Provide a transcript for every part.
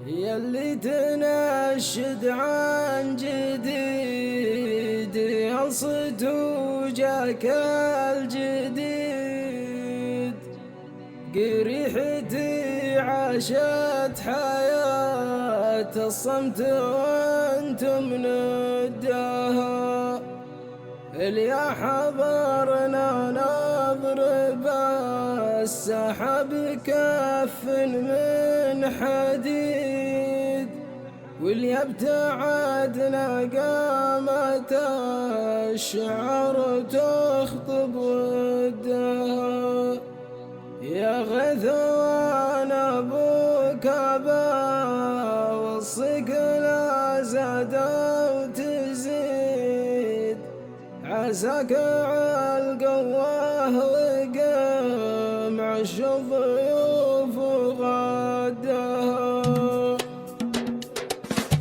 يلي تنشد عن جديد ينصت وجاك الجديد، قريحتي عاشت حياة الصمت وانتم نداها، اليا حضرنا نضرب السحب كف من حديد، واليا ابتعدنا قامت الشعر تخطب ودها، يا غثوان ابوك ابا وصك لا زاد وتزيد، عساك عالقواه وقمع الضيوف وغداها.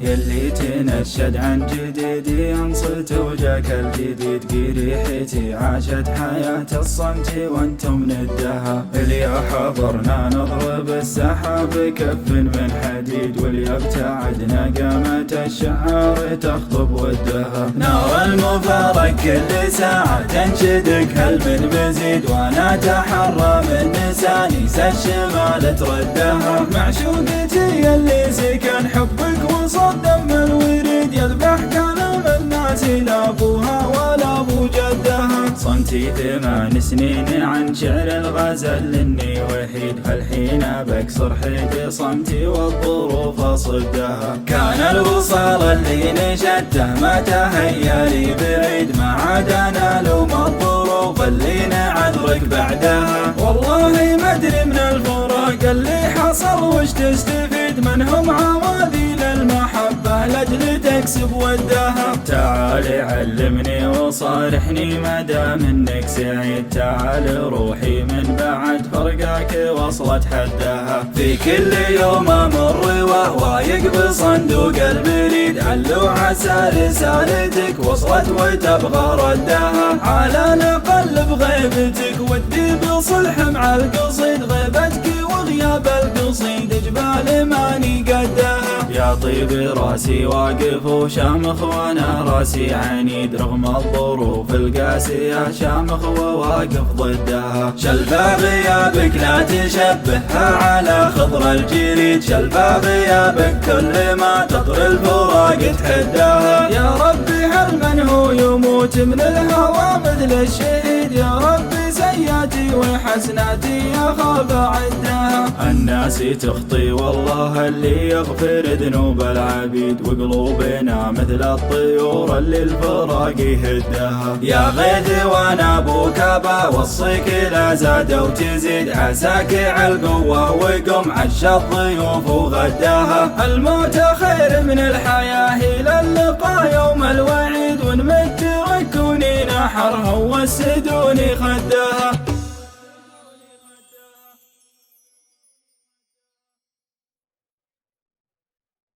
يلي تنشد عن جديد ينصت وجاك الجديد، قريحتي عاشت حياة الصمت وانتم ندها، اليا حضرنا نضرب السحاب كف من حديد، واليا ابتعدنا قامت الشعار تخطب ودها، نار المفارق كل ساعة تنشدك هل من مزيد، وانا اتحرى من لساني الشمال تردها، معشوقتي يلي سكن حبك وصل دم الوريد، يذبح كلام الناس لا ابوها ولا ابو جدها، صمتي 8 سنين عن شعر الغزل اني وحيد، هالحين بكسر حيد صمتي والظروف اصدها، كان الوصال اللي نشدته ما تهيا لي بعيد، ما عاد انا لوم الظروف اللي نعذرك بعدها، والله ما ادري من الفراق اللي حصل وش تستفيد، منهم عواذيل المحبة لأجل تكسب ودها، تعالي علمني وصارحني ما دام انك سعيد، تعالي روحي من بعد فرقاك وصلت حدها، في كل يوم امر ووايق بصندوق البريد، علو عسى رسالتك وصلت وتبغى ردها، على نقل بغيبتك ودي بصلح مع القصيد، غيبتك وغياب القصيد جبال ماني قدها، يا طيب راسي واقف وشامخ وانا راسي عنيد، رغم الظروف القاسية شامخ وواقف ضدها، شلفا غيابك لا تشبهها على خضر الجريد، شلفا غيابك كل ما تطر الفراق تحدها، يا ربي هل من هو يموت من الهوى مثل الشهيد، يا ربي سيئاتي وحسناتي اخاف اعدها، الناس تخطي والله اللي يغفر ذنوب العبيد، وقلوبنا مثل الطيور اللي الفراق يهدها، يا غيث وانا ابوك بوصيك لا زاد وتزيد، عساك عالقوة وقم عش الضيوف وغداها، الموت خير من الحياة الى اللقاء يوم الوعيد، ونمت ركوني نحرها وسدوني خدها.